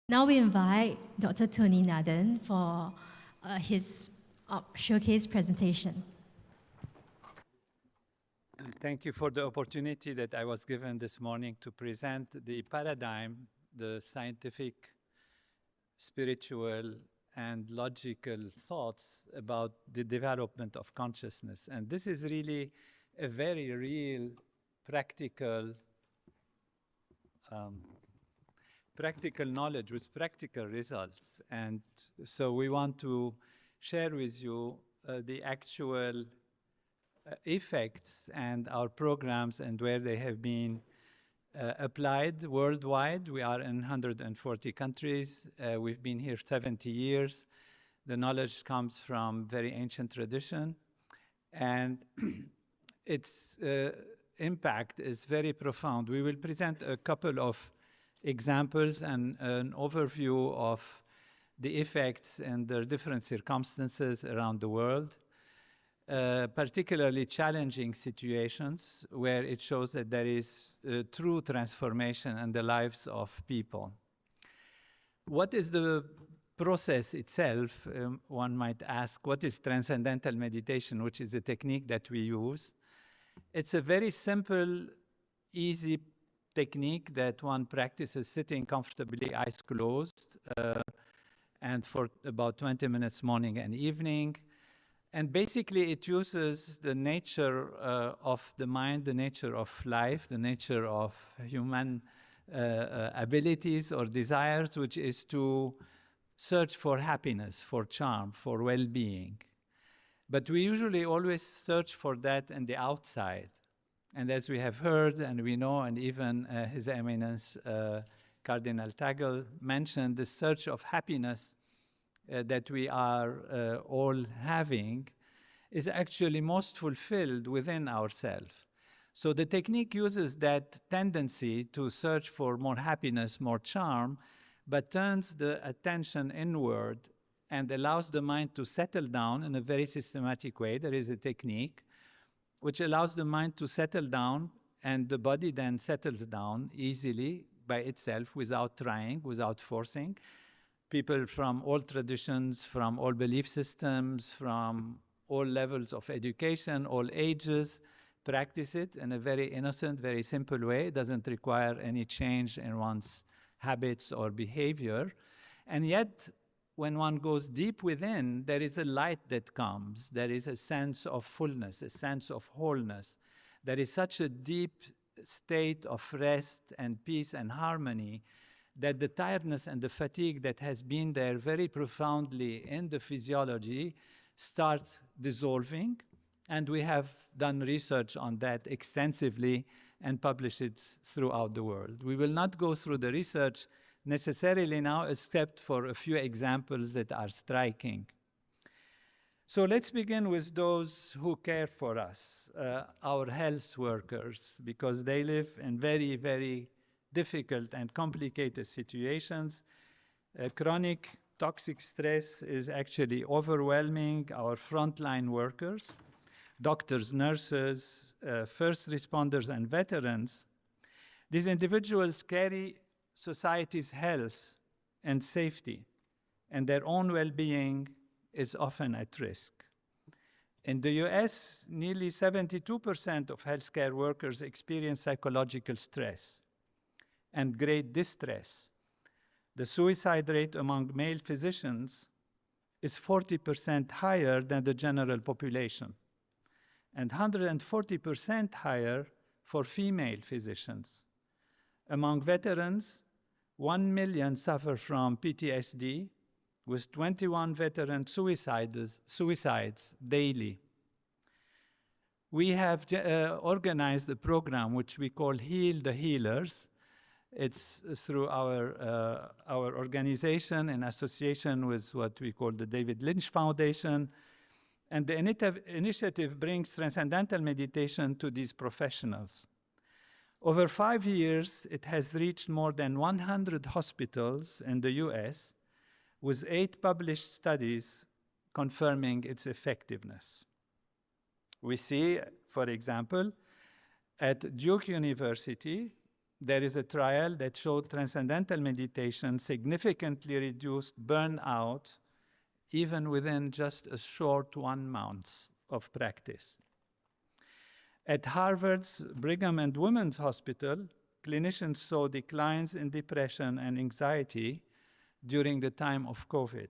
Now we invite Dr. TonyNader for his showcase presentation. Thank you for the opportunity that I was given this morning to present the paradigm, the scientific, spiritual, and logical thoughts about the development of consciousness. And this is really a very real, practical knowledge with practical results. And so we want to share with you the actual effects and our programs and where they have been applied worldwide. We are in 140 countries. We've been here 70 years. The knowledge comes from very ancient tradition. And its impact is very profound. We will present a couple of examples and an overview of the effects and their different circumstances around the world, particularly challenging situations where it shows that there is true transformation in the lives of people. What is the process itself? One might ask, what is transcendental meditation, which is a technique that we use? It's a very simple, easy technique that one practices sitting comfortably, eyes closed, and for about 20 minutes morning and evening. And basically it uses the nature of the mind, the nature of life, the nature of human abilities or desires, which is to search for happiness, for charm, for well-being. But we usually always search for that in the outside. And as we have heard and we know, and even His Eminence Cardinal Tagle mentioned, the search of happiness that we are all having is actually most fulfilled within ourselves. So the technique uses that tendency to search for more happiness, more charm, but turns the attention inward and allows the mind to settle down in a very systematic way. There is a technique which allows the mind to settle down, and the body then settles down easily by itself without trying, without forcing. People from all traditions, from all belief systems, from all levels of education, all ages, practice it in a very innocent, very simple way. It doesn't require any change in one's habits or behavior. And yet, when one goes deep within, there is a light that comes. There is a sense of fullness, a sense of wholeness. There is such a deep state of rest and peace and harmony that the tiredness and the fatigue that has been there very profoundly in the physiology start dissolving. And we have done research on that extensively and published it throughout the world. We will not go through the research necessarily now, except for a few examples that are striking. So let's begin with those who care for us, our health workers, because they live in very, very difficult and complicated situations. Chronic toxic stress is actually overwhelming our frontline workers, doctors, nurses, first responders, and veterans. These individuals carry society's health and safety, and their own well-being is often at risk. In the US, nearly 72% of healthcare workers experience psychological stress and great distress. The suicide rate among male physicians is 40% higher than the general population, and 140% higher for female physicians. Among veterans, 1 million suffer from PTSD, with 21 veteran suicides daily. We have organized a program which we call Heal the Healers. It's through our organization in association with what we call the David Lynch Foundation. And the initiative brings transcendental meditation to these professionals. Over 5 years, it has reached more than 100 hospitals in the US, with 8 published studies confirming its effectiveness. We see, for example, at Duke University, there is a trial that showed transcendental meditation significantly reduced burnout even within just a short 1 month of practice. At Harvard's Brigham and Women's Hospital, clinicians saw declines in depression and anxiety during the time of COVID.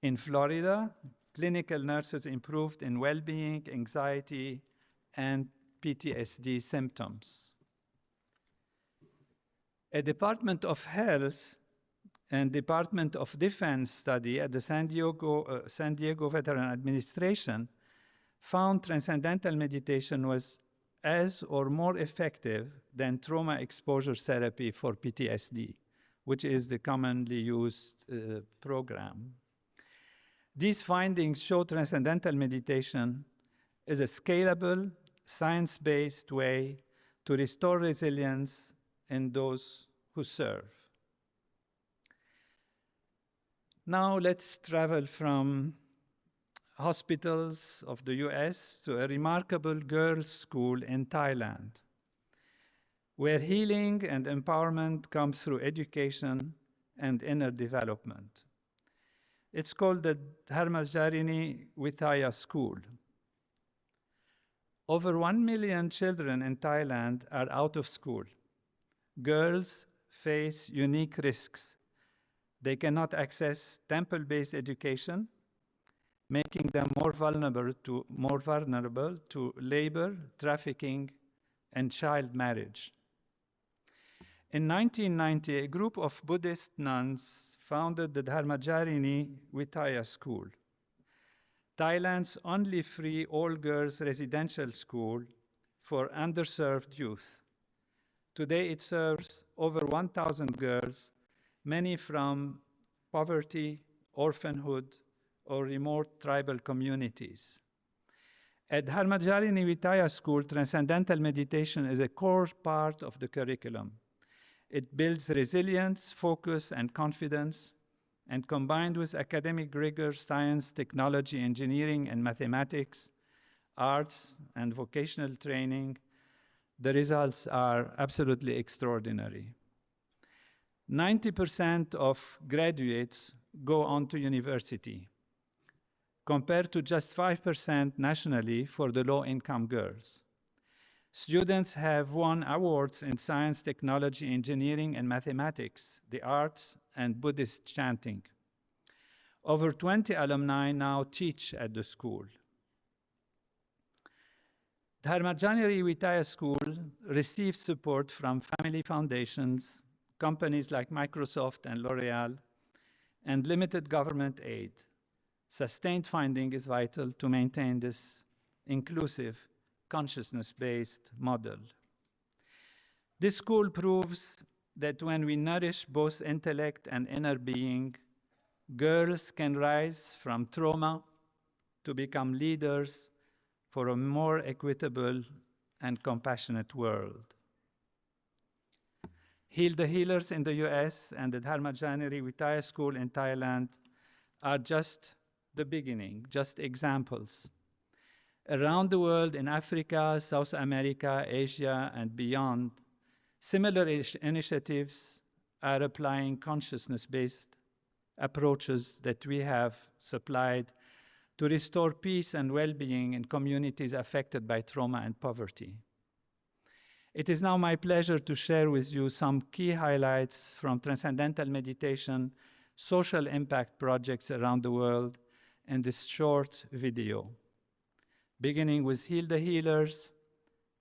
In Florida, clinical nurses improved in well-being, anxiety, and PTSD symptoms. A Department of Health and Department of Defense study at the San Diego Veteran Administration found transcendental meditation was as or more effective than trauma exposure therapy for PTSD, which is the commonly used program. These findings show transcendental meditation is a scalable, science-based way to restore resilience in those who serve. Now let's travel from hospitals of the US to a remarkable girls' school in Thailand, where healing and empowerment comes through education and inner development. It's called the Dharmajarini Vitaya School. Over 1 million children in Thailand are out of school. Girls face unique risks. They cannot access temple-based education, making them more vulnerable to labor, trafficking, and child marriage. In 1990, a group of Buddhist nuns founded the Dharmajarini Vitaya School, Thailand's only free all-girls residential school for underserved youth. Today it serves over 1,000 girls, many from poverty, orphanhood, or remote tribal communities. At Dharmajarini Vitaya School, transcendental meditation is a core part of the curriculum. It builds resilience, focus, and confidence, and combined with academic rigor, science, technology, engineering, and mathematics, arts, and vocational training, the results are absolutely extraordinary. 90% of graduates go on to university, compared to just 5% nationally for the low-income girls. Students have won awards in science, technology, engineering, and mathematics, the arts, and Buddhist chanting. Over 20 alumni now teach at the school. Dharmajarini Vitaya School receives support from family foundations, companies like Microsoft and L'Oreal, and limited government aid. Sustained funding is vital to maintain this inclusive, consciousness-based model. This school proves that when we nourish both intellect and inner being, girls can rise from trauma to become leaders for a more equitable and compassionate world. Heal the Healers in the US and the Dharmajarini Vitaya School in Thailand are just the beginning, just examples. Around the world, in Africa, South America, Asia, and beyond, similar initiatives are applying consciousness-based approaches that we have supplied to restore peace and well-being in communities affected by trauma and poverty. It is now my pleasure to share with you some key highlights from Transcendental Meditation social impact projects around the world in this short video, beginning with Heal the Healers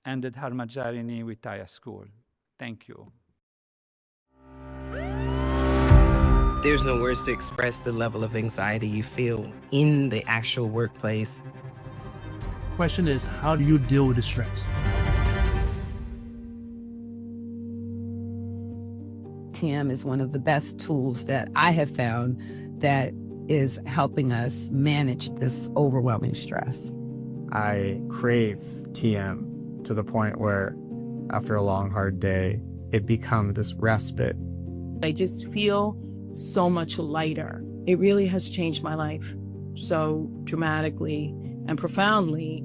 and the Dharmajarini Vitaya School. Thank you. There's no words to express the level of anxiety you feel in the actual workplace. The question is, how do you deal with the stress? TM is one of the best tools that I have found that is helping us manage this overwhelming stress. I crave TM to the point where after a long, hard day, it becomes this respite. I just feel so much lighter. It really has changed my life so dramatically and profoundly.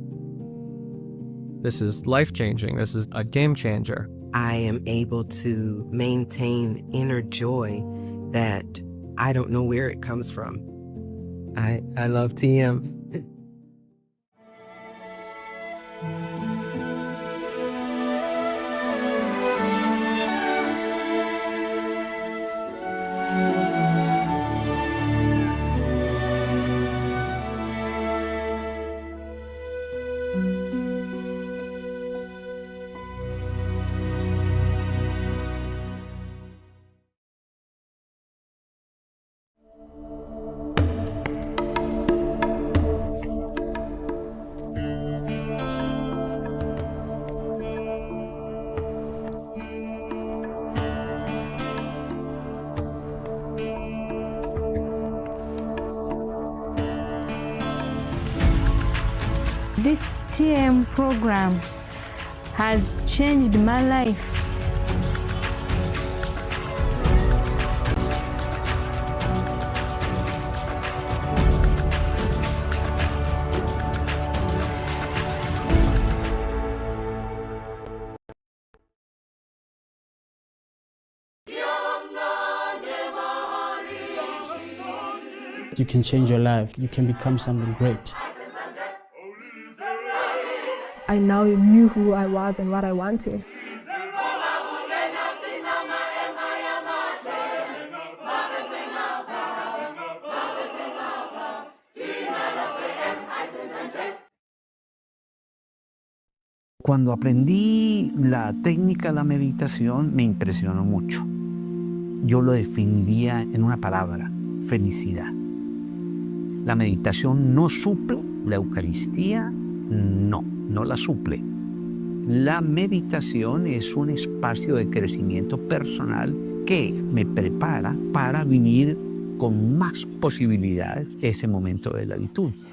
This is life-changing. This is a game changer. I am able to maintain inner joy that I don't know where it comes from. I love TM. This TM program has changed my life. You can change your life. You can become something great. I now knew who I was and what I wanted. Cuando aprendí la técnica de la meditación me impresionó mucho. Yo lo definiría en una palabra: felicidad. La meditación no suple la Eucaristía, no la suple. La meditación es un espacio de crecimiento personal que me prepara para vivir con más posibilidades ese momento de la liturgia.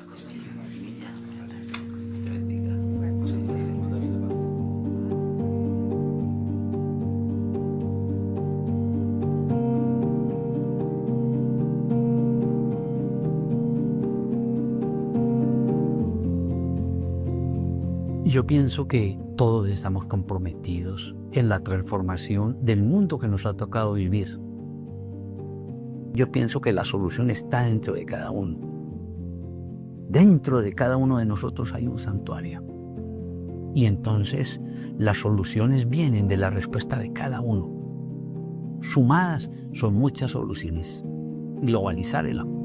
Yo pienso que todos estamos comprometidos en la transformación del mundo que nos ha tocado vivir. Yo pienso que la solución está dentro de cada uno. Dentro de cada uno de nosotros hay un santuario. Y entonces las soluciones vienen de la respuesta de cada uno. Sumadas son muchas soluciones. Globalizar el amor.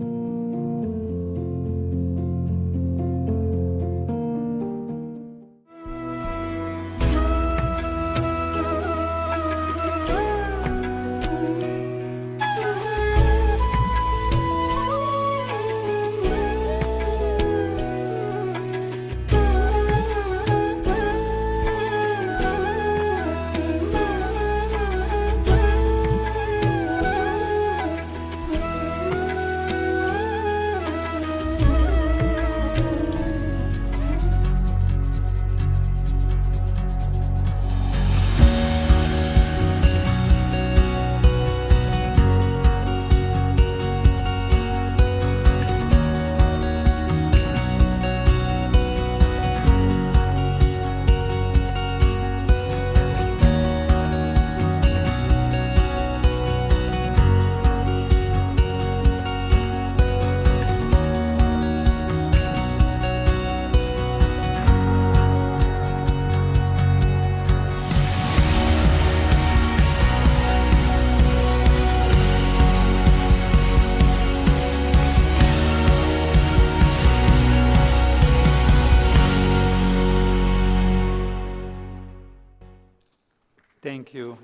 Thank you.